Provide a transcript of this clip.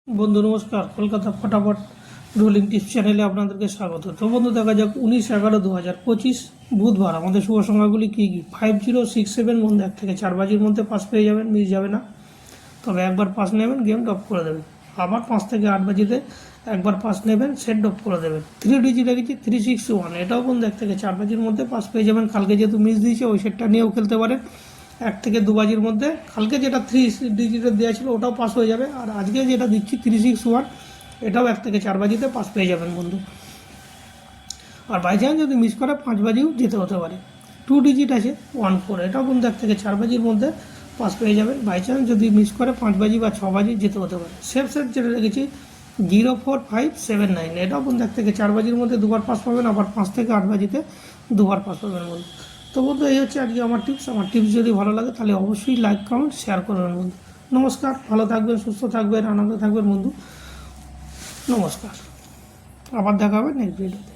বন্ধু নমস্কার, কলকাতা ফটাফট রোলিং টিপস চ্যানেলে আপনাদেরকে স্বাগত। তো বন্ধু দেখা যাক 19/11/2025 বুধবার আমাদের শুভ সংখ্যাগুলি কী কী। 5067 বন্ধু 1 থেকে 4 বাজির মধ্যে পাস পেয়ে যাবেন, মিস যাবে না। তবে একবার পাস নেবেন গেম ড্রপ করে দেবেন। আবার 5 থেকে 8 বাজিতে একবার পাস নেবেন, সেট ড্রপ করে দেবেন। 3 ডিজিট রেখেছি 361, এটাও বন্ধু 1 থেকে 4 বাজির মধ্যে পাস পেয়ে যাবেন। কালকে যেহেতু মিস দিয়েছে ওই সেটটা নিয়েও খেলতে পারেন। 1 থেকে 2 বাজির মধ্যে কালকে যেটা 3 ডিজিটের দেওয়া ছিল ওটাও পাস হয়ে যাবে। আর আজকে যেটা দিচ্ছি 361, এটাও 1 থেকে 4 বাজিতে পাস পেয়ে যাবেন বন্ধু। আর বাই চান্স যদি মিস করে 5 বাজিও যেতে হতে পারে। 2 ডিজিট আছে 14, এটাও বন্ধু 1 থেকে 4 বাজির মধ্যে পাস পেয়ে যাবেন। বাই চান্স যদি মিস করে 5 বাজি বা 6 বাজি যেতে হতে পারে। সেফ সেট যেটা রেখেছি 04579, এটাও বন্ধু 1 থেকে 4 বাজির মধ্যে দুবার পাস পাবেন। আবার 5 থেকে 8 বাজিতে দুবার পাস পাবেন বন্ধু। তো বন্ধু এই হচ্ছে আজকে আমার টিপস যদি ভালো লাগে তাহলে অবশ্যই লাইক কমেন্ট শেয়ার করবেন বন্ধু। নমস্কার, ভালো থাকবেন, সুস্থ থাকবেন, আনন্দ থাকবেন বন্ধু। নমস্কার, আবার দেখা হবে নেক্সট ভিডিওতে।